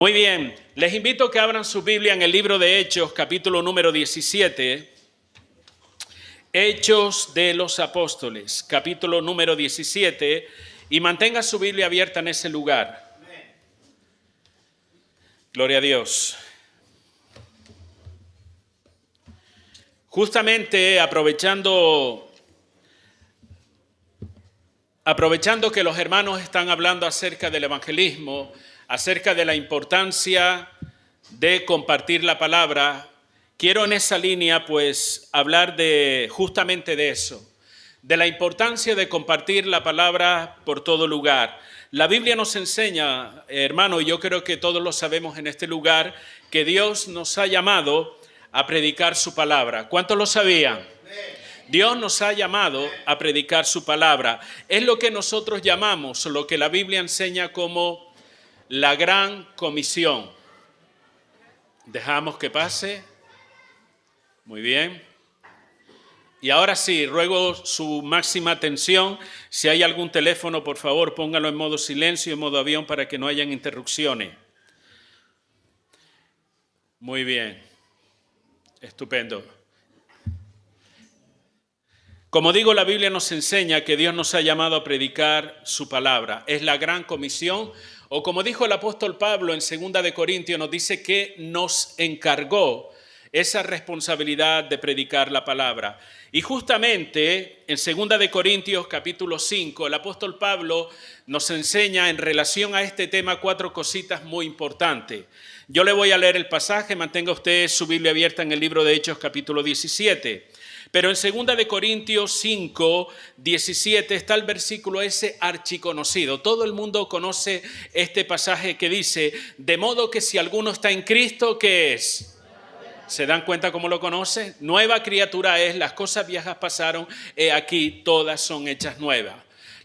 Muy bien, les invito a que abran su Biblia en el libro de Hechos, capítulo número 17. Hechos de los Apóstoles, capítulo número 17, y mantenga su Biblia abierta en ese lugar. Gloria a Dios. Justamente aprovechando que los hermanos están hablando acerca del evangelismo, acerca de la importancia de compartir la palabra, quiero en esa línea pues hablar justamente de eso, de la importancia de compartir la palabra por todo lugar. La Biblia nos enseña, hermano, y yo creo que todos lo sabemos en este lugar, que Dios nos ha llamado a predicar su palabra. ¿Cuántos lo sabían? Dios nos ha llamado a predicar su palabra. Es lo que nosotros llamamos, lo que la Biblia enseña como la gran comisión. Dejamos que pase. Muy bien. Y ahora sí, ruego su máxima atención. Si hay algún teléfono, por favor, póngalo en modo silencio, en modo avión, para que no hayan interrupciones. Muy bien. Estupendo. Como digo, la Biblia nos enseña que Dios nos ha llamado a predicar su palabra. Es la gran comisión, o como dijo el apóstol Pablo en 2 de Corintios, nos dice que nos encargó esa responsabilidad de predicar la palabra. Y justamente en 2 de Corintios capítulo 5, el apóstol Pablo nos enseña en relación a este tema 4 cositas muy importantes. Yo le voy a leer el pasaje, mantenga usted su Biblia abierta en el libro de Hechos capítulo 17. Pero en 2 de Corintios 5, 17 está el versículo ese archiconocido. Todo el mundo conoce este pasaje que dice, de modo que si alguno está en Cristo, ¿qué es? ¿Se dan cuenta cómo lo conoce? Nueva criatura es, las cosas viejas pasaron, he aquí todas son hechas nuevas.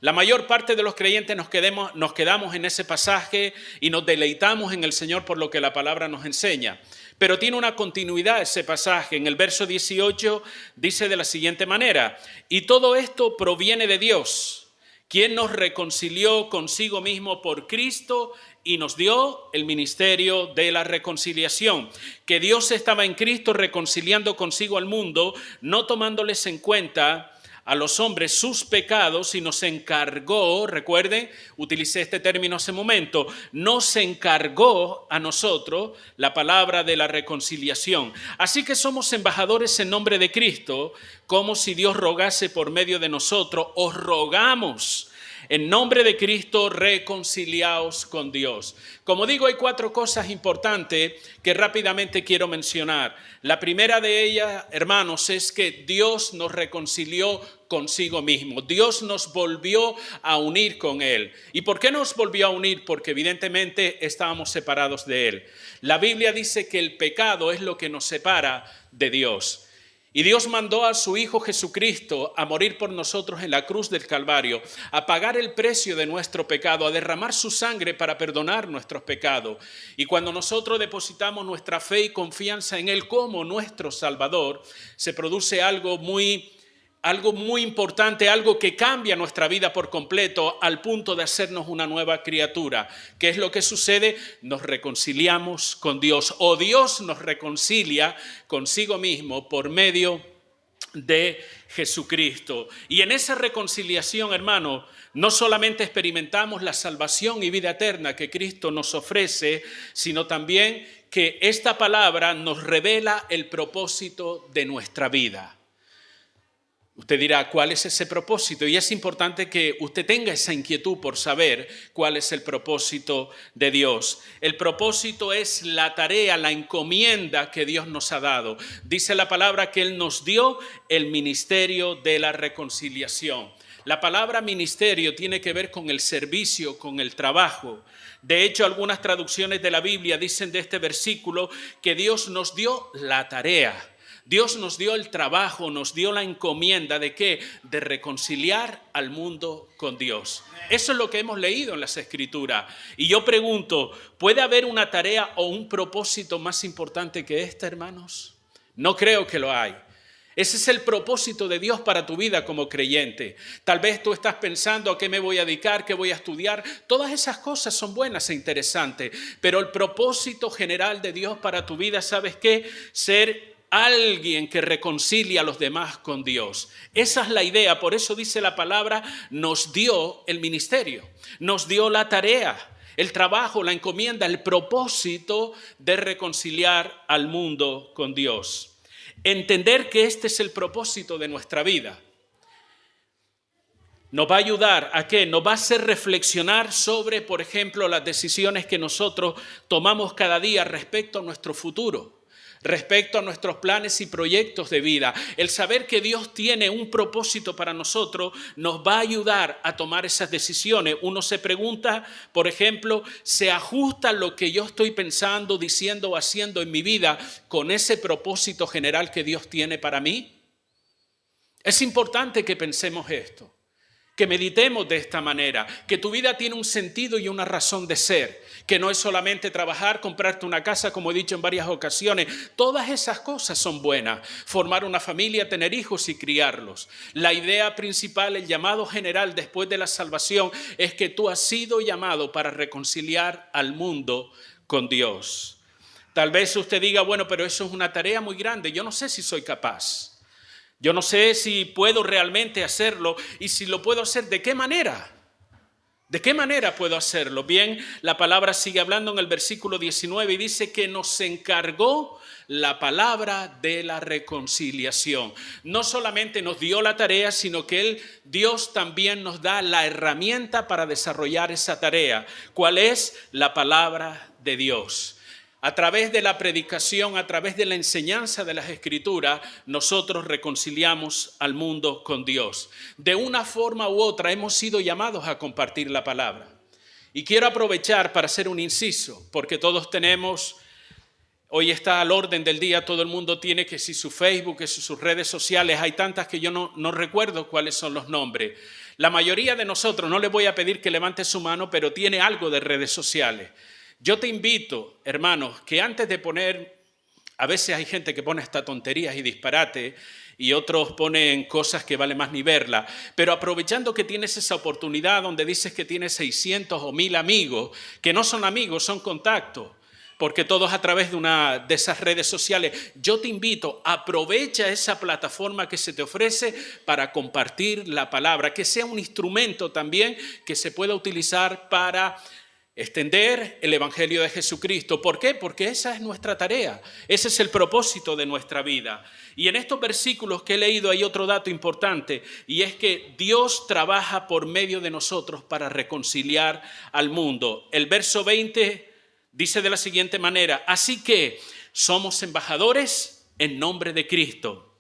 La mayor parte de los creyentes nos quedamos en ese pasaje y nos deleitamos en el Señor por lo que la palabra nos enseña. Pero tiene una continuidad ese pasaje. En el verso 18 dice de la siguiente manera, y todo esto proviene de Dios, quien nos reconcilió consigo mismo por Cristo y nos dio el ministerio de la reconciliación. Que Dios estaba en Cristo reconciliando consigo al mundo, no tomándoles en cuenta a los hombres sus pecados, y nos encargó, recuerden, utilicé este término hace un momento, nos encargó a nosotros la palabra de la reconciliación. Así que somos embajadores en nombre de Cristo, como si Dios rogase por medio de nosotros. Os rogamos en nombre de Cristo, reconciliaos con Dios. Como digo, hay 4 cosas importantes que rápidamente quiero mencionar. La primera de ellas, hermanos, es que Dios nos reconcilió consigo mismo. Dios nos volvió a unir con Él. ¿Y por qué nos volvió a unir? Porque evidentemente estábamos separados de Él. La Biblia dice que el pecado es lo que nos separa de Dios. Y Dios mandó a su Hijo Jesucristo a morir por nosotros en la cruz del Calvario, a pagar el precio de nuestro pecado, a derramar su sangre para perdonar nuestros pecados. Y cuando nosotros depositamos nuestra fe y confianza en Él como nuestro Salvador, se produce algo muy importante, algo que cambia nuestra vida por completo al punto de hacernos una nueva criatura. ¿Qué es lo que sucede? Nos reconciliamos con Dios, o Dios nos reconcilia consigo mismo por medio de Jesucristo. Y en esa reconciliación, hermano, no solamente experimentamos la salvación y vida eterna que Cristo nos ofrece, sino también que esta palabra nos revela el propósito de nuestra vida. Usted dirá, ¿cuál es ese propósito? Y es importante que usted tenga esa inquietud por saber cuál es el propósito de Dios. El propósito es la tarea, la encomienda que Dios nos ha dado. Dice la palabra que Él nos dio el ministerio de la reconciliación. La palabra ministerio tiene que ver con el servicio, con el trabajo. De hecho, algunas traducciones de la Biblia dicen de este versículo que Dios nos dio la tarea. Dios nos dio el trabajo, nos dio la encomienda ¿de qué? De reconciliar al mundo con Dios. Eso es lo que hemos leído en las Escrituras. Y yo pregunto, ¿puede haber una tarea o un propósito más importante que esta, hermanos? No creo que lo hay. Ese es el propósito de Dios para tu vida como creyente. Tal vez tú estás pensando a qué me voy a dedicar, qué voy a estudiar. Todas esas cosas son buenas e interesantes, pero el propósito general de Dios para tu vida, ¿sabes qué? Ser alguien que reconcilia a los demás con Dios. Esa es la idea, por eso dice la palabra, nos dio el ministerio, nos dio la tarea, el trabajo, la encomienda, el propósito de reconciliar al mundo con Dios. Entender que este es el propósito de nuestra vida nos va a ayudar a qué, nos va a hacer reflexionar sobre, por ejemplo, las decisiones que nosotros tomamos cada día respecto a nuestro futuro, respecto a nuestros planes y proyectos de vida. El saber que Dios tiene un propósito para nosotros nos va a ayudar a tomar esas decisiones. Uno se pregunta, por ejemplo, ¿se ajusta lo que yo estoy pensando, diciendo o haciendo en mi vida con ese propósito general que Dios tiene para mí? Es importante que pensemos esto, que meditemos de esta manera, que tu vida tiene un sentido y una razón de ser, que no es solamente trabajar, comprarte una casa, como he dicho en varias ocasiones. Todas esas cosas son buenas, formar una familia, tener hijos y criarlos. La idea principal, el llamado general después de la salvación, es que tú has sido llamado para reconciliar al mundo con Dios. Tal vez usted diga, bueno, pero eso es una tarea muy grande, yo no sé si soy capaz. Yo no sé si puedo realmente hacerlo y si lo puedo hacer, ¿de qué manera? ¿De qué manera puedo hacerlo? Bien, la palabra sigue hablando en el versículo 19 y dice que nos encargó la palabra de la reconciliación. No solamente nos dio la tarea, sino que Dios también nos da la herramienta para desarrollar esa tarea. ¿Cuál es? La palabra de Dios. A través de la predicación, a través de la enseñanza de las Escrituras, nosotros reconciliamos al mundo con Dios. De una forma u otra hemos sido llamados a compartir la palabra. Y quiero aprovechar para hacer un inciso, porque todos tenemos, hoy está al orden del día, todo el mundo tiene que si su Facebook, que si sus redes sociales, hay tantas que yo no recuerdo cuáles son los nombres. La mayoría de nosotros, no les voy a pedir que levante su mano, pero tiene algo de redes sociales. Yo te invito, hermanos, que antes de poner, a veces hay gente que pone hasta tonterías y disparates y otros ponen cosas que vale más ni verla, pero aprovechando que tienes esa oportunidad donde dices que tienes 600 o 1000 amigos, que no son amigos, son contactos, porque todos a través de esas redes sociales, yo te invito, aprovecha esa plataforma que se te ofrece para compartir la palabra, que sea un instrumento también que se pueda utilizar para extender el Evangelio de Jesucristo. ¿Por qué? Porque esa es nuestra tarea. Ese es el propósito de nuestra vida. Y en estos versículos que he leído hay otro dato importante, y es que Dios trabaja por medio de nosotros para reconciliar al mundo. El verso 20 dice de la siguiente manera: así que somos embajadores en nombre de Cristo,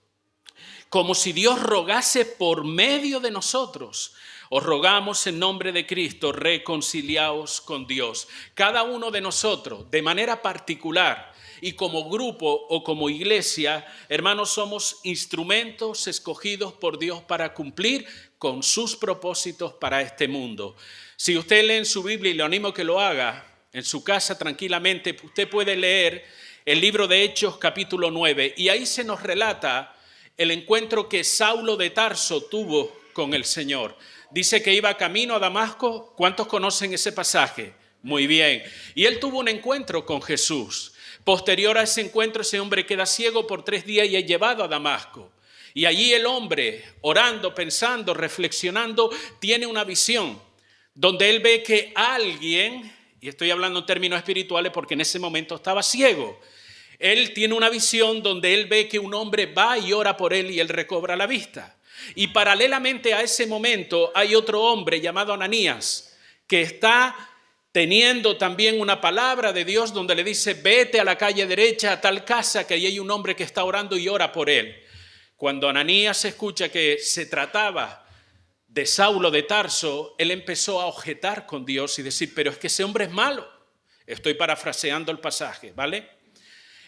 como si Dios rogase por medio de nosotros. Os rogamos en nombre de Cristo, reconciliaos con Dios. Cada uno de nosotros, de manera particular y como grupo o como iglesia, hermanos, somos instrumentos escogidos por Dios para cumplir con sus propósitos para este mundo. Si usted lee en su Biblia, y le animo a que lo haga, en su casa tranquilamente, usted puede leer el libro de Hechos capítulo 9 y ahí se nos relata el encuentro que Saulo de Tarso tuvo con el Señor. Dice que iba camino a Damasco. ¿Cuántos conocen ese pasaje? Muy bien. Y él tuvo un encuentro con Jesús. Posterior a ese encuentro, ese hombre queda ciego por 3 días y es llevado a Damasco. Y allí el hombre, orando, pensando, reflexionando, tiene una visión donde él ve que alguien, y estoy hablando en términos espirituales porque en ese momento estaba ciego, él tiene una visión donde él ve que un hombre va y ora por él y él recobra la vista. Y paralelamente a ese momento hay otro hombre llamado Ananías que está teniendo también una palabra de Dios donde le dice: vete a la calle derecha, a tal casa, que ahí hay un hombre que está orando y ora por él. Cuando Ananías escucha que se trataba de Saulo de Tarso, él empezó a objetar con Dios y decir: pero es que ese hombre es malo. Estoy parafraseando el pasaje, ¿vale?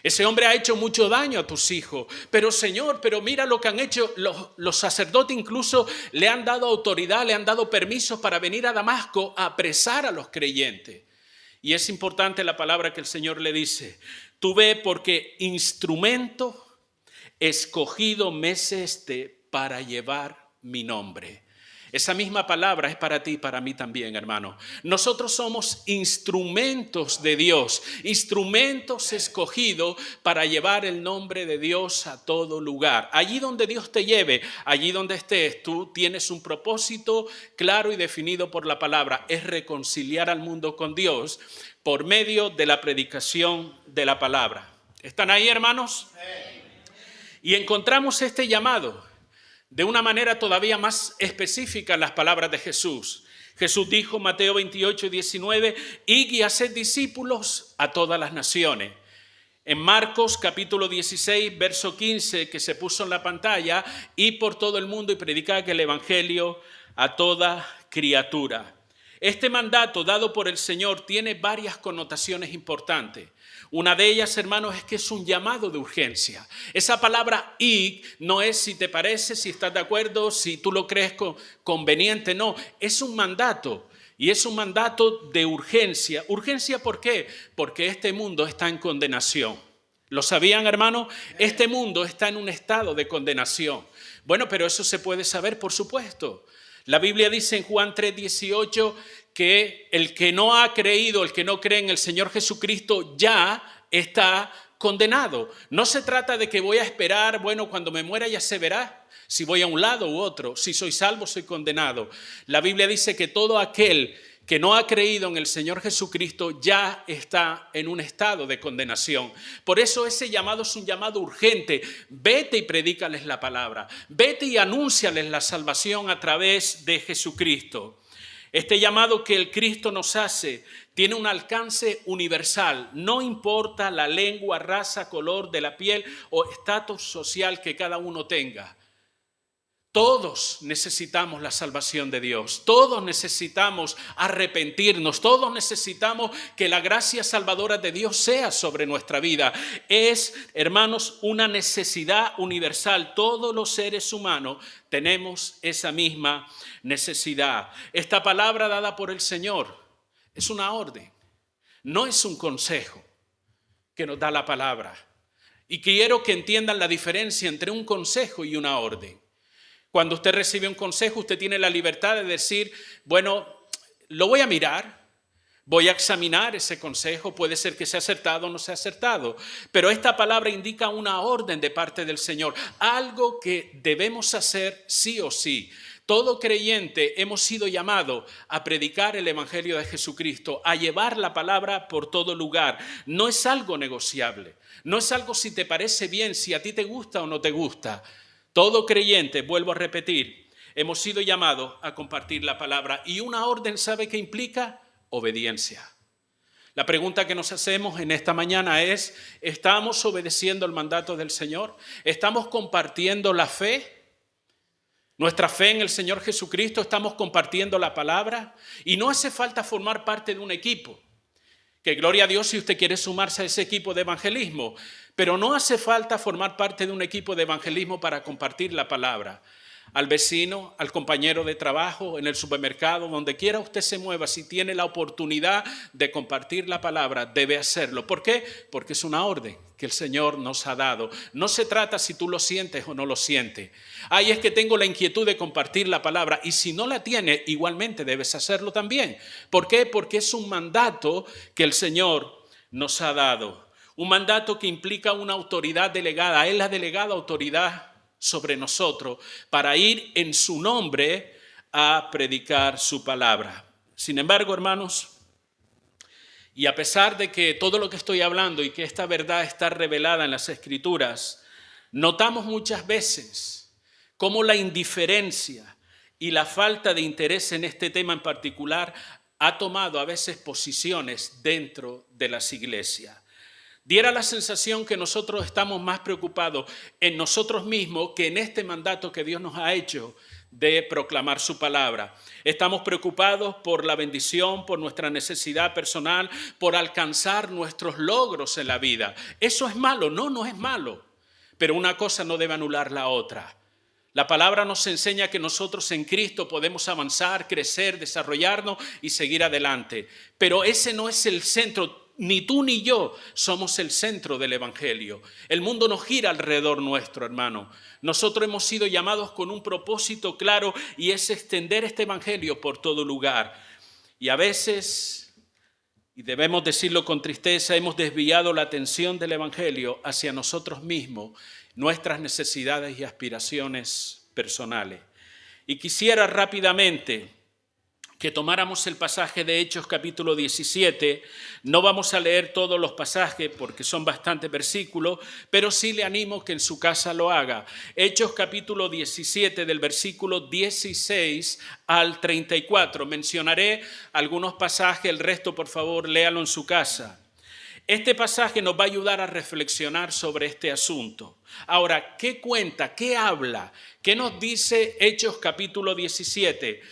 Ese hombre ha hecho mucho daño a tus hijos. Pero Señor, pero mira lo que han hecho. Los sacerdotes incluso le han dado autoridad, le han dado permisos para venir a Damasco a apresar a los creyentes. Y es importante la palabra que el Señor le dice: tú ve, porque instrumento escogido me es este para llevar mi nombre. Esa misma palabra es para ti y para mí también, hermano. Nosotros somos instrumentos de Dios, instrumentos escogidos para llevar el nombre de Dios a todo lugar. Allí donde Dios te lleve, allí donde estés, tú tienes un propósito claro y definido por la palabra. Es reconciliar al mundo con Dios por medio de la predicación de la palabra. ¿Están ahí, hermanos? Y encontramos este llamado de una manera todavía más específica en las palabras de Jesús. Jesús dijo, Mateo 28:19, id y haced discípulos a todas las naciones. En Marcos capítulo 16, verso 15, que se puso en la pantalla, id por todo el mundo y predicad el evangelio a toda criatura. Este mandato dado por el Señor tiene varias connotaciones importantes. Una de ellas, hermanos, es que es un llamado de urgencia. Esa palabra id no es si te parece, si estás de acuerdo, si tú lo crees conveniente, no. Es un mandato y es un mandato de urgencia. ¿Urgencia por qué? Porque este mundo está en condenación. ¿Lo sabían, hermanos? Este mundo está en un estado de condenación. Bueno, pero eso se puede saber, por supuesto. La Biblia dice en Juan 3:18 que el que no ha creído, el que no cree en el Señor Jesucristo ya está condenado. No se trata de que voy a esperar, bueno, cuando me muera ya se verá si voy a un lado u otro, si soy salvo, soy condenado. La Biblia dice que todo aquel que no ha creído en el Señor Jesucristo ya está en un estado de condenación. Por eso ese llamado es un llamado urgente. Vete y predícales la palabra. Vete y anúnciales la salvación a través de Jesucristo. Este llamado que el Cristo nos hace tiene un alcance universal. No importa la lengua, raza, color de la piel o estatus social que cada uno tenga. Todos necesitamos la salvación de Dios, todos necesitamos arrepentirnos, todos necesitamos que la gracia salvadora de Dios sea sobre nuestra vida. Es, hermanos, una necesidad universal. Todos los seres humanos tenemos esa misma necesidad. Esta palabra dada por el Señor es una orden, no es un consejo que nos da la palabra. Y quiero que entiendan la diferencia entre un consejo y una orden. Cuando usted recibe un consejo, usted tiene la libertad de decir, bueno, lo voy a mirar, voy a examinar ese consejo, puede ser que sea acertado o no sea acertado. Pero esta palabra indica una orden de parte del Señor, algo que debemos hacer sí o sí. Todo creyente hemos sido llamados a predicar el evangelio de Jesucristo, a llevar la palabra por todo lugar. No es algo negociable, no es algo si te parece bien, si a ti te gusta o no te gusta. Todo creyente, vuelvo a repetir, hemos sido llamados a compartir la palabra y una orden, ¿sabe qué implica? Obediencia. La pregunta que nos hacemos en esta mañana es, ¿estamos obedeciendo el mandato del Señor? ¿Estamos compartiendo la fe? Nuestra fe en el Señor Jesucristo, ¿estamos compartiendo la palabra? Y no hace falta formar parte de un equipo. Que gloria a Dios si usted quiere sumarse a ese equipo de evangelismo. Pero no hace falta formar parte de un equipo de evangelismo para compartir la palabra. Al vecino, al compañero de trabajo, en el supermercado, donde quiera usted se mueva, si tiene la oportunidad de compartir la palabra, debe hacerlo. ¿Por qué? Porque es una orden que el Señor nos ha dado. No se trata si tú lo sientes o no lo sientes. Ay, es que tengo la inquietud de compartir la palabra. Y si no la tienes, igualmente debes hacerlo también. ¿Por qué? Porque es un mandato que el Señor nos ha dado. Un mandato que implica una autoridad delegada. Él ha delegado autoridad sobre nosotros para ir en su nombre a predicar su palabra. Sin embargo, hermanos, y a pesar de que todo lo que estoy hablando y que esta verdad está revelada en las Escrituras, notamos muchas veces cómo la indiferencia y la falta de interés en este tema en particular ha tomado a veces posiciones dentro de las iglesias. Diera la sensación que nosotros estamos más preocupados en nosotros mismos que en este mandato que Dios nos ha hecho de proclamar su palabra. Estamos preocupados por la bendición, por nuestra necesidad personal, por alcanzar nuestros logros en la vida. ¿Eso es malo? No, no es malo. Pero una cosa no debe anular la otra. La palabra nos enseña que nosotros en Cristo podemos avanzar, crecer, desarrollarnos y seguir adelante. Pero ese no es el centro. Ni tú ni yo somos el centro del Evangelio. El mundo no gira alrededor nuestro, hermano. Nosotros hemos sido llamados con un propósito claro y es extender este Evangelio por todo lugar. Y a veces, y debemos decirlo con tristeza, hemos desviado la atención del Evangelio hacia nosotros mismos, nuestras necesidades y aspiraciones personales. Y quisiera rápidamente que tomáramos el pasaje de Hechos capítulo 17. No vamos a leer todos los pasajes porque son bastantes versículos, pero sí le animo que en su casa lo haga. Hechos capítulo 17 del versículo 16 al 34. Mencionaré algunos pasajes, el resto por favor léalo en su casa. Este pasaje nos va a ayudar a reflexionar sobre este asunto. Ahora, ¿qué cuenta? ¿Qué habla? ¿Qué nos dice Hechos capítulo 17?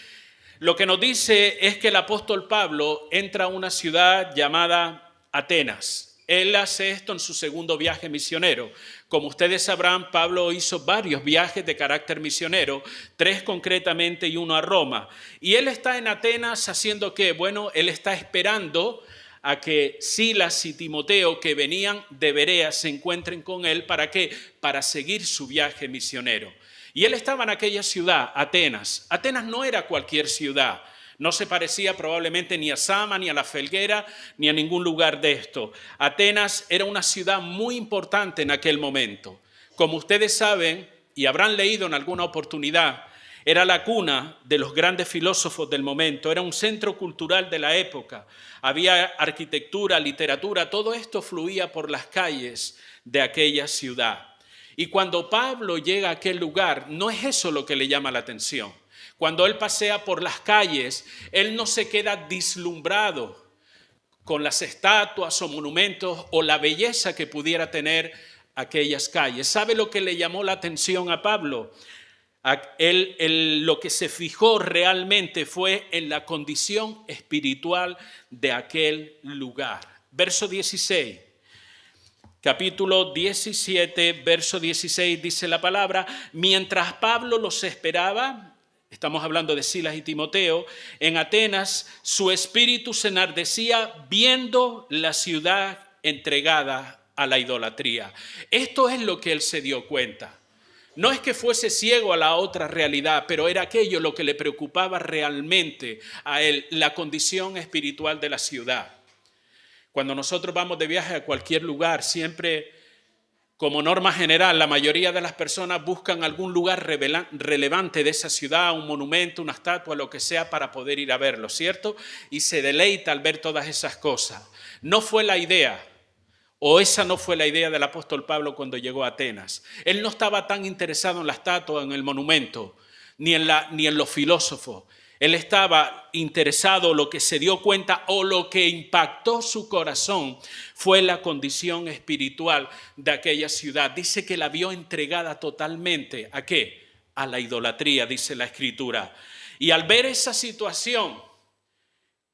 Lo que nos dice es que el apóstol Pablo entra a una ciudad llamada Atenas. Él hace esto en su segundo viaje misionero. Como ustedes sabrán, Pablo hizo varios viajes de carácter misionero, 3 concretamente y 1 a Roma. Y él está en Atenas haciendo ¿qué? Bueno, él está esperando a que Silas y Timoteo, que venían de Berea, se encuentren con él. ¿Para qué? Para seguir su viaje misionero. Y él estaba en aquella ciudad, Atenas. Atenas no era cualquier ciudad. No se parecía probablemente ni a Sama, ni a la Felguera, ni a ningún lugar de esto. Atenas era una ciudad muy importante en aquel momento. Como ustedes saben, y habrán leído en alguna oportunidad, era la cuna de los grandes filósofos del momento. Era un centro cultural de la época. Había arquitectura, literatura, todo esto fluía por las calles de aquella ciudad. Y cuando Pablo llega a aquel lugar, no es eso lo que le llama la atención. Cuando él pasea por las calles, él no se queda deslumbrado con las estatuas o monumentos o la belleza que pudiera tener aquellas calles. ¿Sabe lo que le llamó la atención a Pablo? Lo que se fijó realmente fue en la condición espiritual de aquel lugar. Verso 16. Capítulo 17, verso 16 dice la palabra: mientras Pablo los esperaba, estamos hablando de Silas y Timoteo, en Atenas, su espíritu se enardecía viendo la ciudad entregada a la idolatría. Esto es lo que él se dio cuenta. No es que fuese ciego a la otra realidad, pero era aquello lo que le preocupaba realmente a él, la condición espiritual de la ciudad. Cuando nosotros vamos de viaje a cualquier lugar, siempre, como norma general, la mayoría de las personas buscan algún lugar relevante de esa ciudad, un monumento, una estatua, lo que sea, para poder ir a verlo, ¿cierto? Y se deleita al ver todas esas cosas. No fue la idea, o esa no fue la idea del apóstol Pablo cuando llegó a Atenas. Él no estaba tan interesado en la estatua, en el monumento, ni en los filósofos. Él estaba interesado, lo que se dio cuenta o lo que impactó su corazón fue la condición espiritual de aquella ciudad. Dice que la vio entregada totalmente. ¿A qué? A la idolatría, dice la Escritura. Y al ver esa situación,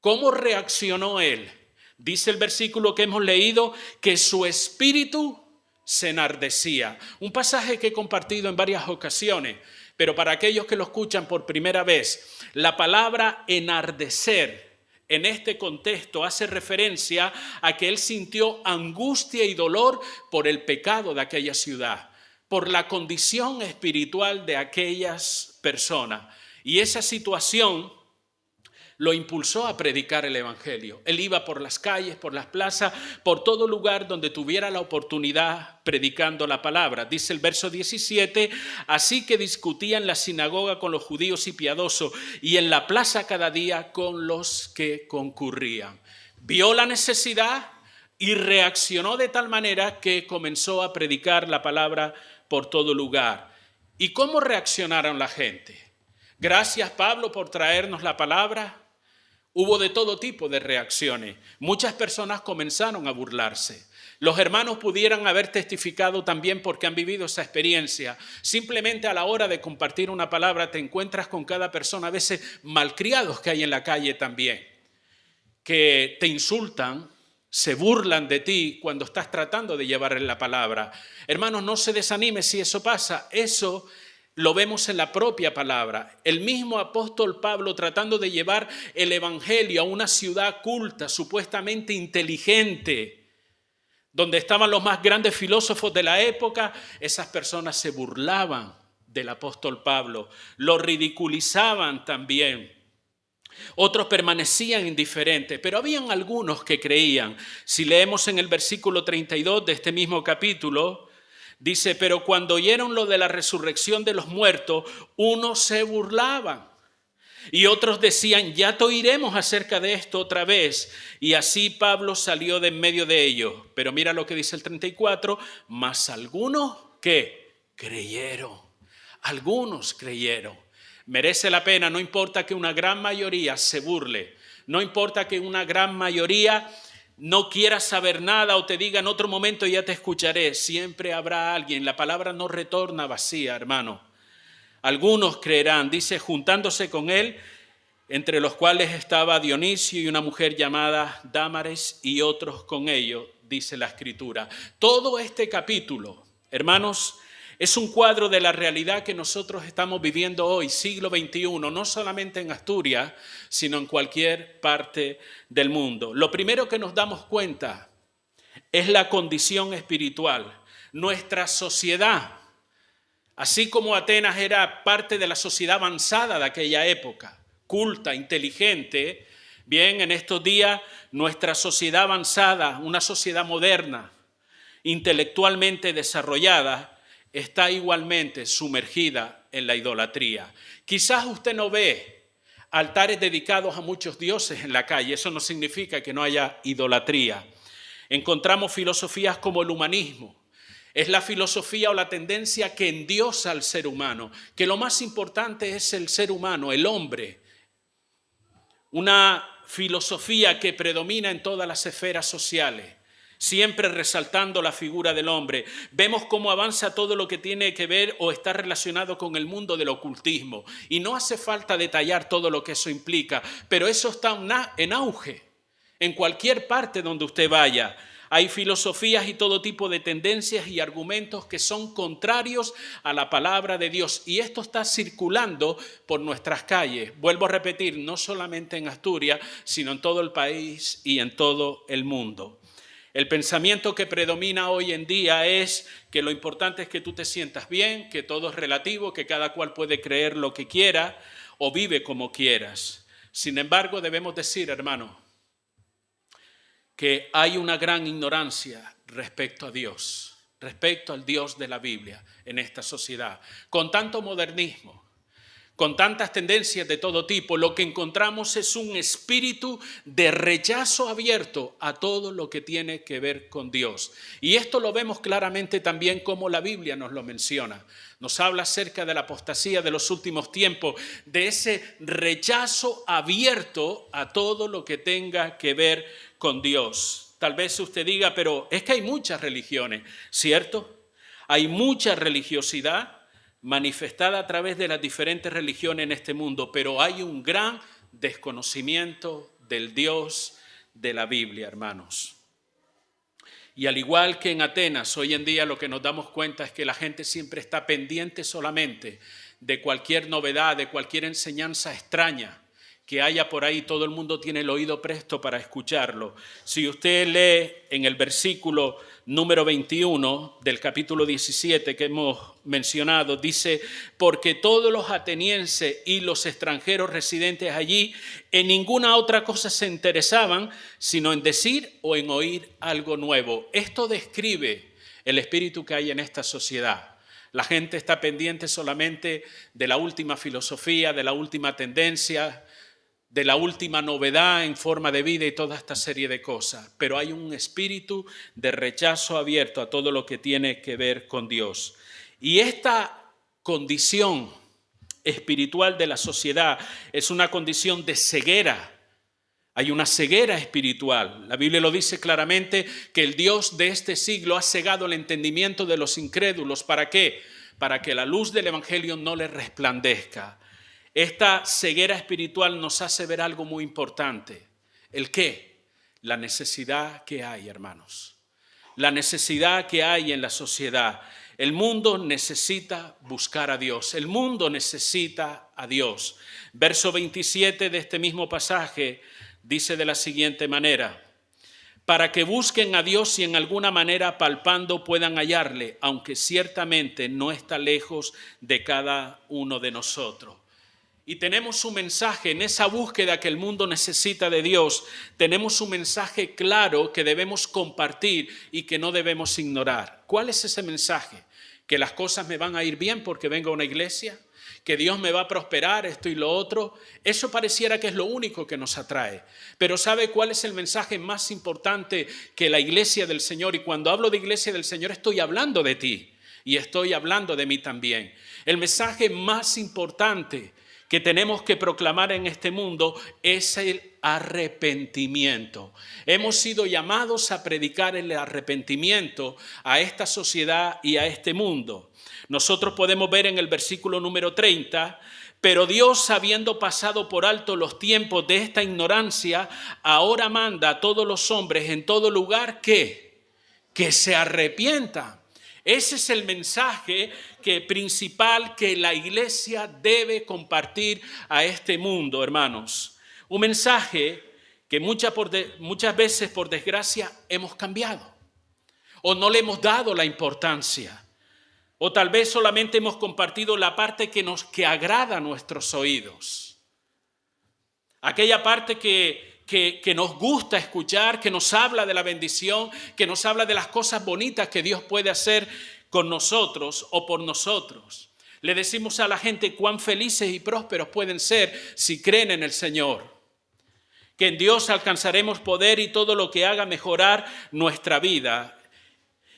¿cómo reaccionó él? Dice el versículo que hemos leído que su espíritu se enardecía. Un pasaje que he compartido en varias ocasiones. Pero para aquellos que lo escuchan por primera vez, la palabra enardecer en este contexto hace referencia a que él sintió angustia y dolor por el pecado de aquella ciudad, por la condición espiritual de aquellas personas. Y esa situación lo impulsó a predicar el evangelio. Él iba por las calles, por las plazas, por todo lugar donde tuviera la oportunidad predicando la palabra. Dice el verso 17, así que discutía en la sinagoga con los judíos y piadosos y en la plaza cada día con los que concurrían. Vio la necesidad y reaccionó de tal manera que comenzó a predicar la palabra por todo lugar. ¿Y cómo reaccionaron la gente? Gracias, Pablo, por traernos la palabra. Hubo de todo tipo de reacciones. Muchas personas comenzaron a burlarse. Los hermanos pudieran haber testificado también porque han vivido esa experiencia. Simplemente a la hora de compartir una palabra te encuentras con cada persona, a veces malcriados que hay en la calle también, que te insultan, se burlan de ti cuando estás tratando de llevarles la palabra. Hermanos, no se desanime si eso pasa. Eso Lo vemos en la propia palabra. El mismo apóstol Pablo, tratando de llevar el evangelio a una ciudad culta, supuestamente inteligente, donde estaban los más grandes filósofos de la época, esas personas se burlaban del apóstol Pablo, lo ridiculizaban también. Otros permanecían indiferentes, pero habían algunos que creían. Si leemos en el versículo 32 de este mismo capítulo, dice: pero cuando oyeron lo de la resurrección de los muertos, unos se burlaban y otros decían: ya te oiremos acerca de esto otra vez. Y así Pablo salió de en medio de ellos. Pero mira lo que dice el 34, mas algunos que creyeron, algunos creyeron. Merece la pena, no importa que una gran mayoría se burle, no importa que una gran mayoría no quiera saber nada o te diga en otro momento ya te escucharé, siempre habrá alguien. La palabra no retorna vacía, hermano. Algunos creerán, dice, juntándose con él, entre los cuales estaba Dionisio y una mujer llamada Dámaris y otros con ellos, dice la Escritura. Todo este capítulo, hermanos, es un cuadro de la realidad que nosotros estamos viviendo hoy, siglo XXI, no solamente en Asturias, sino en cualquier parte del mundo. Lo primero que nos damos cuenta es la condición espiritual. Nuestra sociedad, así como Atenas era parte de la sociedad avanzada de aquella época, culta, inteligente, bien, en estos días nuestra sociedad avanzada, una sociedad moderna, intelectualmente desarrollada, está igualmente sumergida en la idolatría. Quizás usted no ve altares dedicados a muchos dioses en la calle, eso no significa que no haya idolatría. Encontramos filosofías como el humanismo. Es la filosofía o la tendencia que endiosa al ser humano, que lo más importante es el ser humano, el hombre. Una filosofía que predomina en todas las esferas sociales, siempre resaltando la figura del hombre. Vemos cómo avanza todo lo que tiene que ver o está relacionado con el mundo del ocultismo. Y no hace falta detallar todo lo que eso implica, pero eso está en auge en cualquier parte donde usted vaya. Hay filosofías y todo tipo de tendencias y argumentos que son contrarios a la palabra de Dios. Y esto está circulando por nuestras calles. Vuelvo a repetir, no solamente en Asturias, sino en todo el país y en todo el mundo. El pensamiento que predomina hoy en día es que lo importante es que tú te sientas bien, que todo es relativo, que cada cual puede creer lo que quiera o vive como quieras. Sin embargo, debemos decir, hermano, que hay una gran ignorancia respecto a Dios, respecto al Dios de la Biblia en esta sociedad. Con tanto modernismo, con tantas tendencias de todo tipo, lo que encontramos es un espíritu de rechazo abierto a todo lo que tiene que ver con Dios. Y esto lo vemos claramente también como la Biblia nos lo menciona. Nos habla acerca de la apostasía de los últimos tiempos, de ese rechazo abierto a todo lo que tenga que ver con Dios. Tal vez usted diga, pero es que hay muchas religiones, ¿cierto? Hay mucha religiosidad manifestada a través de las diferentes religiones en este mundo, pero hay un gran desconocimiento del Dios de la Biblia, hermanos. Y al igual que en Atenas, hoy en día lo que nos damos cuenta es que la gente siempre está pendiente solamente de cualquier novedad, de cualquier enseñanza extraña que haya por ahí. Todo el mundo tiene el oído presto para escucharlo. Si usted lee en el versículo número 21 del capítulo 17 que hemos mencionado, dice: porque todos los atenienses y los extranjeros residentes allí en ninguna otra cosa se interesaban, sino en decir o en oír algo nuevo. Esto describe el espíritu que hay en esta sociedad. La gente está pendiente solamente de la última filosofía, de la última tendencia, de la última novedad en forma de vida y toda esta serie de cosas. Pero hay un espíritu de rechazo abierto a todo lo que tiene que ver con Dios. Y esta condición espiritual de la sociedad es una condición de ceguera. Hay una ceguera espiritual. La Biblia lo dice claramente que el Dios de este siglo ha cegado el entendimiento de los incrédulos. ¿Para qué? Para que la luz del Evangelio no les resplandezca. Esta ceguera espiritual nos hace ver algo muy importante. ¿El qué? La necesidad que hay, hermanos. la necesidad que hay en la sociedad. El mundo necesita buscar a Dios. El mundo necesita a Dios. Verso 27 de este mismo pasaje dice de la siguiente manera: para que busquen a Dios y en alguna manera palpando puedan hallarle, aunque ciertamente no está lejos de cada uno de nosotros. Y tenemos un mensaje en esa búsqueda que el mundo necesita de Dios. Tenemos un mensaje claro que debemos compartir y que no debemos ignorar. ¿Cuál es ese mensaje? ¿Que las cosas me van a ir bien porque vengo a una iglesia? ¿Que Dios me va a prosperar, esto y lo otro? Eso pareciera que es lo único que nos atrae. Pero ¿sabe cuál es el mensaje más importante que la iglesia del Señor? Y cuando hablo de iglesia del Señor estoy hablando de ti y estoy hablando de mí también. El mensaje más importante que tenemos que proclamar en este mundo es el arrepentimiento. Hemos sido llamados a predicar el arrepentimiento a esta sociedad y a este mundo. Nosotros podemos ver en el versículo número 30, pero Dios, habiendo pasado por alto los tiempos de esta ignorancia, ahora manda a todos los hombres en todo lugar que se arrepientan. Ese es el mensaje principal que la iglesia debe compartir a este mundo, hermanos. Un mensaje que muchas veces, por desgracia, hemos cambiado o no le hemos dado la importancia. O tal vez solamente hemos compartido la parte que agrada a nuestros oídos. Aquella parte que nos gusta escuchar, que nos habla de la bendición, que nos habla de las cosas bonitas que Dios puede hacer con nosotros o por nosotros. Le decimos a la gente cuán felices y prósperos pueden ser si creen en el Señor. Que en Dios alcanzaremos poder y todo lo que haga mejorar nuestra vida.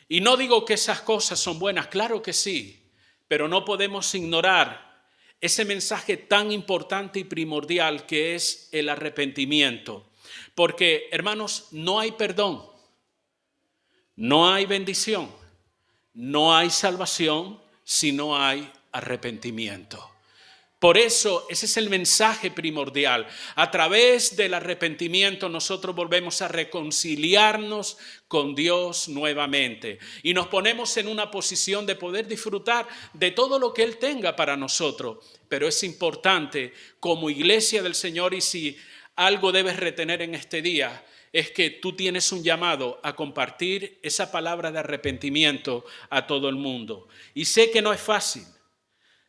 Y no digo que esas cosas son buenas, claro que sí, pero no podemos ignorar ese mensaje tan importante y primordial que es el arrepentimiento. Porque, hermanos, no hay perdón, no hay bendición, no hay salvación si no hay arrepentimiento. Por eso, ese es el mensaje primordial. A través del arrepentimiento nosotros volvemos a reconciliarnos con Dios nuevamente. Y nos ponemos en una posición de poder disfrutar de todo lo que Él tenga para nosotros. Pero es importante como iglesia del Señor, y si algo debes retener en este día, es que tú tienes un llamado a compartir esa palabra de arrepentimiento a todo el mundo. Y sé que no es fácil.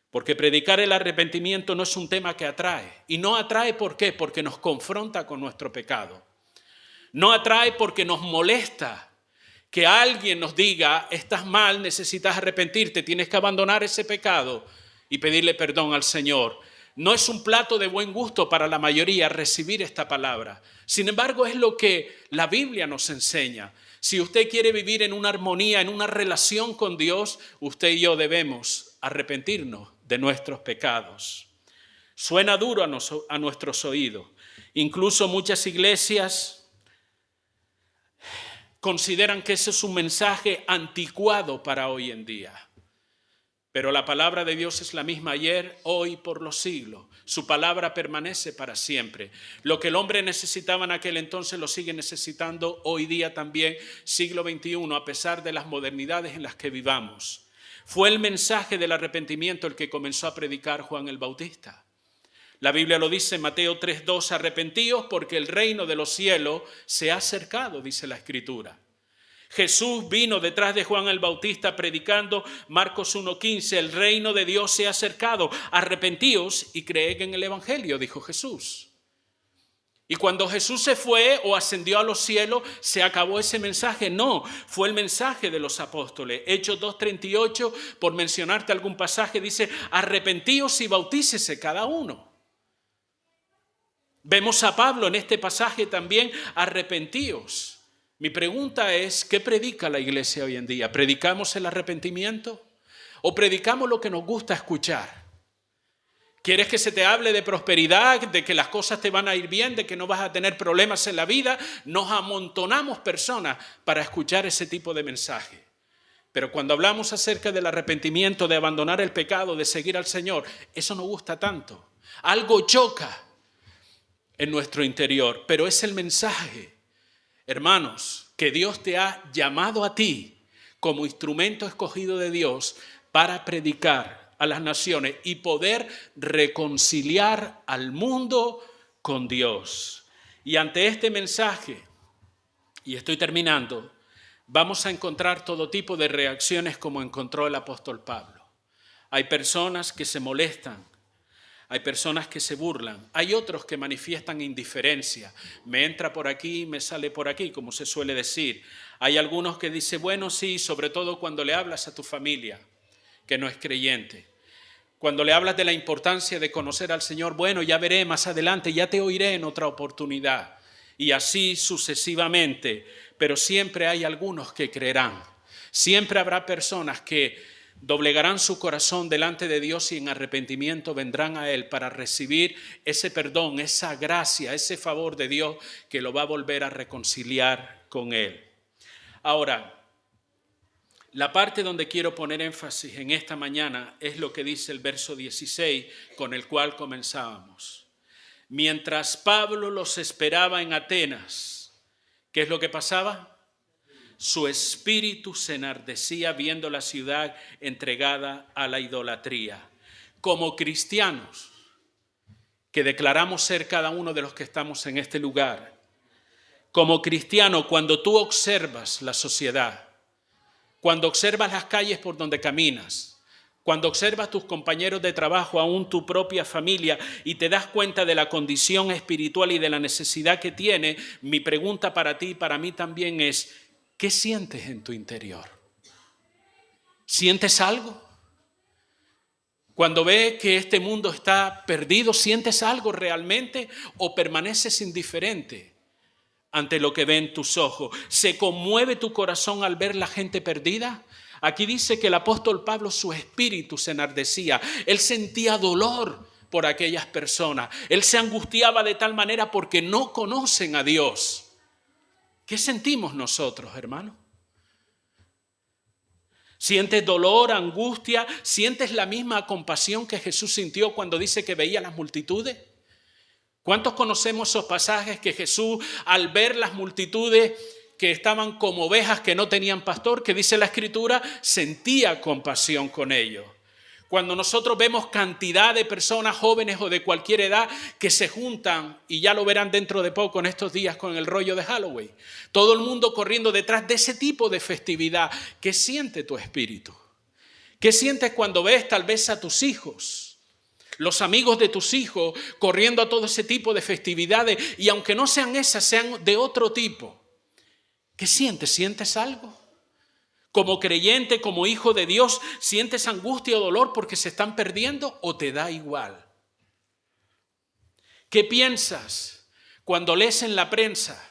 Porque predicar el arrepentimiento no es un tema que atrae. Y no atrae, ¿por qué? Porque nos confronta con nuestro pecado. No atrae porque nos molesta que alguien nos diga, estás mal, necesitas arrepentirte, tienes que abandonar ese pecado y pedirle perdón al Señor. No es un plato de buen gusto para la mayoría recibir esta palabra. Sin embargo, es lo que la Biblia nos enseña. Si usted quiere vivir en una armonía, en una relación con Dios, usted y yo debemos arrepentirnos de nuestros pecados. Suena duro a nuestros oídos. Incluso muchas iglesias consideran que ese es un mensaje anticuado para hoy en día. Pero la palabra de Dios es la misma ayer, hoy, por los siglos. Su palabra permanece para siempre. Lo que el hombre necesitaba en aquel entonces lo sigue necesitando hoy día también, siglo XXI, a pesar de las modernidades en las que vivamos. Fue el mensaje del arrepentimiento el que comenzó a predicar Juan el Bautista. La Biblia lo dice en Mateo 3:2, arrepentíos porque el reino de los cielos se ha acercado, dice la Escritura. Jesús vino detrás de Juan el Bautista predicando Marcos 1:15, el reino de Dios se ha acercado, arrepentíos y creed en el Evangelio, dijo Jesús. Y cuando Jesús se fue o ascendió a los cielos, ¿se acabó ese mensaje? No, fue el mensaje de los apóstoles. Hechos 2:38, por mencionarte algún pasaje, dice, arrepentíos y bautícese cada uno. Vemos a Pablo en este pasaje también, arrepentíos. Mi pregunta es, ¿qué predica la iglesia hoy en día? ¿Predicamos el arrepentimiento o predicamos lo que nos gusta escuchar? ¿Quieres que se te hable de prosperidad, de que las cosas te van a ir bien, de que no vas a tener problemas en la vida? Nos amontonamos personas para escuchar ese tipo de mensaje. Pero cuando hablamos acerca del arrepentimiento, de abandonar el pecado, de seguir al Señor, eso no gusta tanto. Algo choca en nuestro interior, pero es el mensaje. Hermanos, que Dios te ha llamado a ti como instrumento escogido de Dios para predicar a las naciones y poder reconciliar al mundo con Dios. Y ante este mensaje, y estoy terminando, vamos a encontrar todo tipo de reacciones como encontró el apóstol Pablo. Hay personas que se molestan, hay personas que se burlan, hay otros que manifiestan indiferencia. Me entra por aquí, me sale por aquí, como se suele decir. Hay algunos que dicen, bueno, sí, sobre todo cuando le hablas a tu familia, que no es creyente. Cuando le hablas de la importancia de conocer al Señor, bueno, ya veré más adelante, ya te oiré en otra oportunidad. Y así sucesivamente, pero siempre hay algunos que creerán. Siempre habrá personas que doblegarán su corazón delante de Dios y en arrepentimiento vendrán a Él para recibir ese perdón, esa gracia, ese favor de Dios que lo va a volver a reconciliar con Él. Ahora, la parte donde quiero poner énfasis en esta mañana es lo que dice el verso 16 con el cual comenzábamos. Mientras Pablo los esperaba en Atenas, ¿qué es lo que pasaba? Su espíritu se enardecía viendo la ciudad entregada a la idolatría. Como cristianos que declaramos ser cada uno de los que estamos en este lugar, como cristiano, cuando tú observas la sociedad, cuando observas las calles por donde caminas, cuando observas tus compañeros de trabajo, aún tu propia familia, y te das cuenta de la condición espiritual y de la necesidad que tiene, mi pregunta para ti y para mí también es, ¿qué sientes en tu interior? ¿Sientes algo? Cuando ves que este mundo está perdido, ¿sientes algo realmente o permaneces indiferente ante lo que ven tus ojos? ¿Se conmueve tu corazón al ver la gente perdida? Aquí dice que el apóstol Pablo, su espíritu se enardecía. Él sentía dolor por aquellas personas. Él se angustiaba de tal manera porque no conocen a Dios. ¿Qué sentimos nosotros, hermano? ¿Sientes dolor, angustia? ¿Sientes la misma compasión que Jesús sintió cuando dice que veía las multitudes? ¿Cuántos conocemos esos pasajes que Jesús, al ver las multitudes que estaban como ovejas que no tenían pastor, que dice la Escritura, sentía compasión con ellos? Cuando nosotros vemos cantidad de personas jóvenes o de cualquier edad que se juntan, y ya lo verán dentro de poco en estos días con el rollo de Halloween, todo el mundo corriendo detrás de ese tipo de festividad, ¿qué siente tu espíritu? ¿Qué sientes cuando ves tal vez a tus hijos, los amigos de tus hijos, corriendo a todo ese tipo de festividades, y aunque no sean esas, sean de otro tipo? ¿Qué sientes? ¿Sientes algo? Como creyente, como hijo de Dios, ¿sientes angustia o dolor porque se están perdiendo o te da igual? ¿Qué piensas cuando lees en la prensa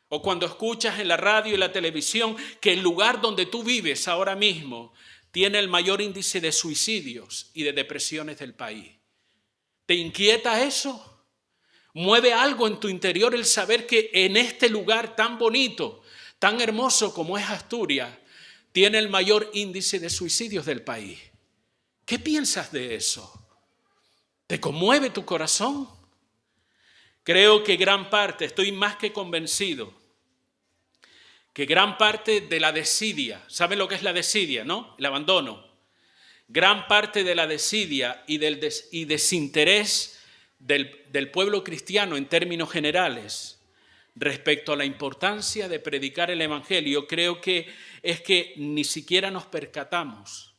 o cuando escuchas en la radio y la televisión que el lugar donde tú vives ahora mismo tiene el mayor índice de suicidios y de depresiones del país? ¿Te inquieta eso? ¿Mueve algo en tu interior el saber que en este lugar tan bonito, tan hermoso como es Asturias, tiene el mayor índice de suicidios del país? ¿Qué piensas de eso? ¿Te conmueve tu corazón? Creo que gran parte, estoy más que convencido, que gran parte de la desidia, ¿saben lo que es la desidia, no? El abandono. Gran parte de la desidia y del desinterés del pueblo cristiano en términos generales respecto a la importancia de predicar el Evangelio, creo que es que ni siquiera nos percatamos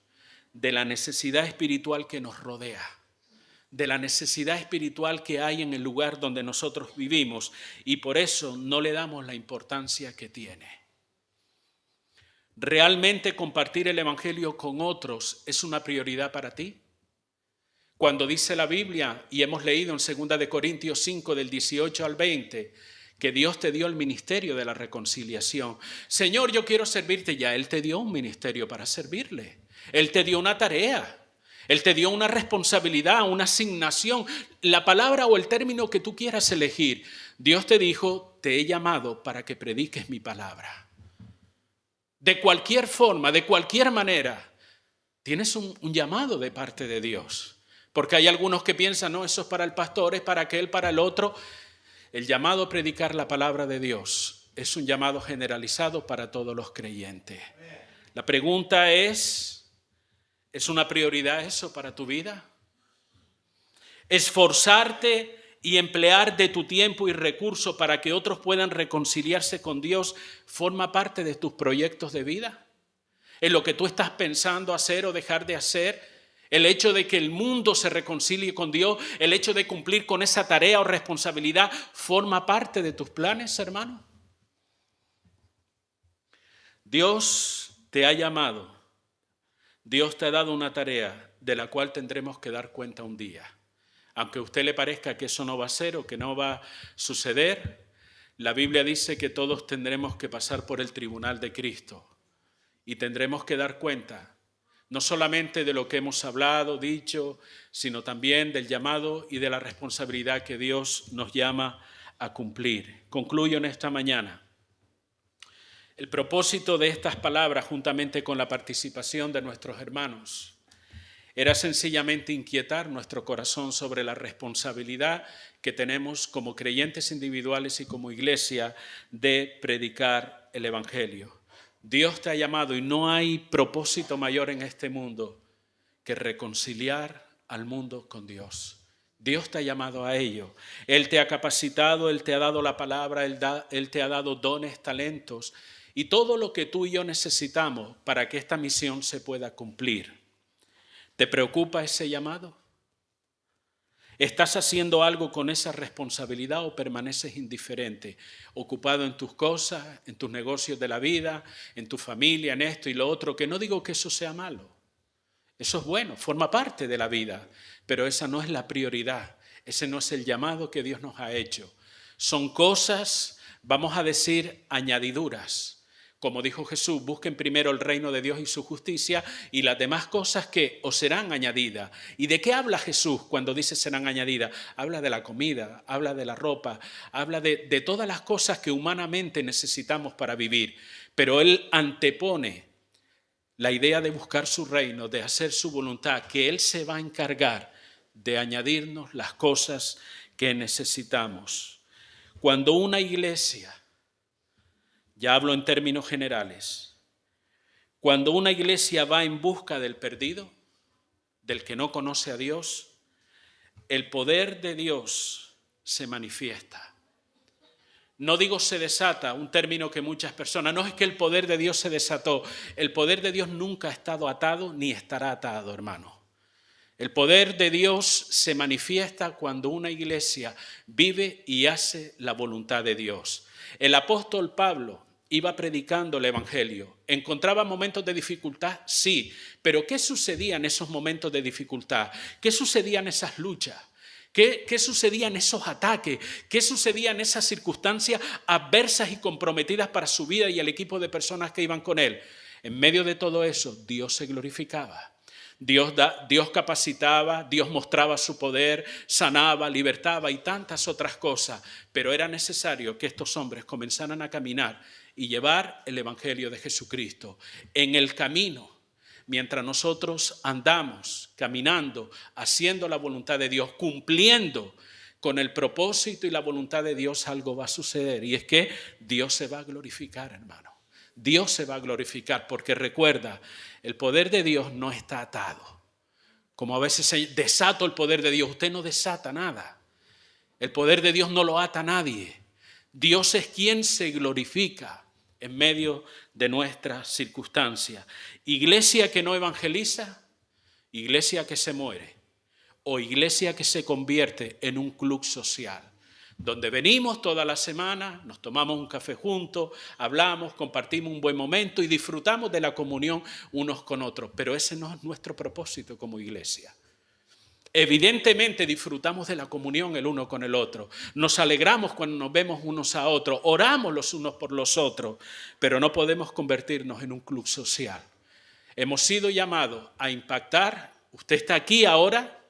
de la necesidad espiritual que nos rodea, de la necesidad espiritual que hay en el lugar donde nosotros vivimos, y por eso no le damos la importancia que tiene. ¿Realmente compartir el Evangelio con otros es una prioridad para ti? Cuando dice la Biblia, y hemos leído en 2 Corintios 5 del 18 al 20, que Dios te dio el ministerio de la reconciliación. Señor, yo quiero servirte ya. Él te dio un ministerio para servirle. Él te dio una tarea. Él te dio una responsabilidad, una asignación. La palabra o el término que tú quieras elegir. Dios te dijo, te he llamado para que prediques mi palabra. De cualquier forma, de cualquier manera, tienes un llamado de parte de Dios. Porque hay algunos que piensan, no, eso es para el pastor, es para aquel, para el otro. El llamado a predicar la palabra de Dios es un llamado generalizado para todos los creyentes. La pregunta ¿es una prioridad eso para tu vida? Esforzarte y emplear de tu tiempo y recursos para que otros puedan reconciliarse con Dios forma parte de tus proyectos de vida. En lo que tú estás pensando hacer o dejar de hacer, el hecho de que el mundo se reconcilie con Dios, el hecho de cumplir con esa tarea o responsabilidad, forma parte de tus planes, hermano. Dios te ha llamado, Dios te ha dado una tarea de la cual tendremos que dar cuenta un día. Aunque a usted le parezca que eso no va a ser o que no va a suceder, la Biblia dice que todos tendremos que pasar por el tribunal de Cristo y tendremos que dar cuenta no solamente de lo que hemos hablado, dicho, sino también del llamado y de la responsabilidad que Dios nos llama a cumplir. Concluyo en esta mañana. El propósito de estas palabras, juntamente con la participación de nuestros hermanos, era sencillamente inquietar nuestro corazón sobre la responsabilidad que tenemos como creyentes individuales y como iglesia de predicar el Evangelio. Dios te ha llamado y no hay propósito mayor en este mundo que reconciliar al mundo con Dios. Dios te ha llamado a ello. Él te ha capacitado, Él te ha dado la palabra, Él te ha dado dones, talentos y todo lo que tú y yo necesitamos para que esta misión se pueda cumplir. ¿Te preocupa ese llamado? ¿Estás haciendo algo con esa responsabilidad o permaneces indiferente, ocupado en tus cosas, en tus negocios de la vida, en tu familia, en esto y lo otro? Que no digo que eso sea malo. Eso es bueno, forma parte de la vida, pero esa no es la prioridad. Ese no es el llamado que Dios nos ha hecho. Son cosas, vamos a decir, añadiduras. Como dijo Jesús, busquen primero el reino de Dios y su justicia y las demás cosas que os serán añadidas. ¿Y de qué habla Jesús cuando dice serán añadidas? Habla de la comida, habla de la ropa, habla de todas las cosas que humanamente necesitamos para vivir. Pero Él antepone la idea de buscar su reino, de hacer su voluntad, que Él se va a encargar de añadirnos las cosas que necesitamos. Cuando una iglesia, ya hablo en términos generales, cuando una iglesia va en busca del perdido, del que no conoce a Dios, el poder de Dios se manifiesta. No digo se desata, un término que muchas personas, no es que el poder de Dios se desató, el poder de Dios nunca ha estado atado ni estará atado, hermano. El poder de Dios se manifiesta cuando una iglesia vive y hace la voluntad de Dios. El apóstol Pablo iba predicando el Evangelio. ¿Encontraba momentos de dificultad? Sí. Pero ¿qué sucedía en esos momentos de dificultad? ¿Qué sucedía en esas luchas? ¿Qué sucedía en esos ataques? ¿Qué sucedía en esas circunstancias adversas y comprometidas para su vida y el equipo de personas que iban con él? En medio de todo eso, Dios se glorificaba. Dios capacitaba, Dios mostraba su poder, sanaba, libertaba y tantas otras cosas. Pero era necesario que estos hombres comenzaran a caminar y llevar el Evangelio de Jesucristo. En el camino, mientras nosotros andamos, caminando, haciendo la voluntad de Dios, cumpliendo con el propósito y la voluntad de Dios, algo va a suceder. Y es que Dios se va a glorificar, hermano. Dios se va a glorificar porque recuerda, el poder de Dios no está atado. Como a veces se desata el poder de Dios, usted no desata nada. El poder de Dios no lo ata a nadie. Dios es quien se glorifica en medio de nuestras circunstancias. Iglesia que no evangeliza, iglesia que se muere o iglesia que se convierte en un club social. Donde venimos toda la semana, nos tomamos un café juntos, hablamos, compartimos un buen momento y disfrutamos de la comunión unos con otros. Pero ese no es nuestro propósito como iglesia. Evidentemente disfrutamos de la comunión el uno con el otro. Nos alegramos cuando nos vemos unos a otros, oramos los unos por los otros, pero no podemos convertirnos en un club social. Hemos sido llamados a impactar. Usted está aquí ahora,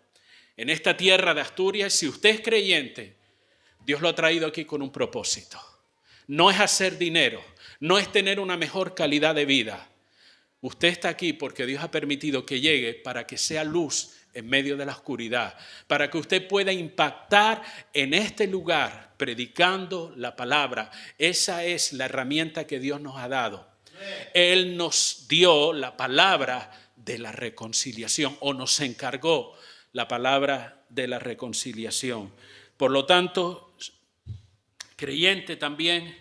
en esta tierra de Asturias, si usted es creyente, Dios lo ha traído aquí con un propósito. No es hacer dinero, no es tener una mejor calidad de vida. Usted está aquí porque Dios ha permitido que llegue para que sea luz en medio de la oscuridad, para que usted pueda impactar en este lugar predicando la palabra. Esa es la herramienta que Dios nos ha dado. Él nos dio la palabra de la reconciliación, o nos encargó la palabra de la reconciliación. Por lo tanto, creyente también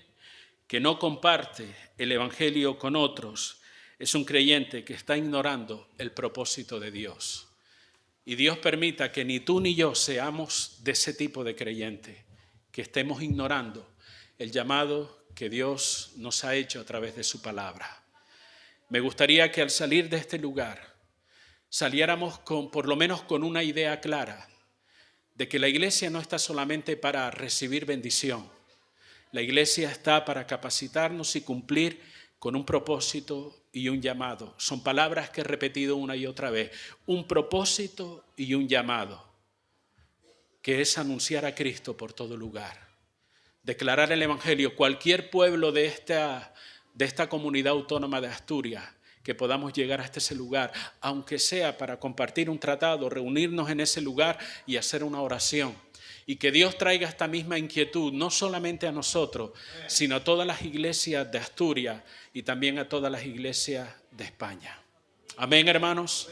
que no comparte el evangelio con otros, es un creyente que está ignorando el propósito de Dios. Y Dios permita que ni tú ni yo seamos de ese tipo de creyente, que estemos ignorando el llamado que Dios nos ha hecho a través de su palabra. Me gustaría que al salir de este lugar saliéramos por lo menos con una idea clara de que la iglesia no está solamente para recibir bendición. La iglesia está para capacitarnos y cumplir con un propósito y un llamado. Son palabras que he repetido una y otra vez. Un propósito y un llamado, que es anunciar a Cristo por todo lugar. Declarar el evangelio. Cualquier pueblo de esta comunidad autónoma de Asturias, que podamos llegar hasta ese lugar, aunque sea para compartir un tratado, reunirnos en ese lugar y hacer una oración. Y que Dios traiga esta misma inquietud, no solamente a nosotros, sino a todas las iglesias de Asturias y también a todas las iglesias de España. Amén, hermanos.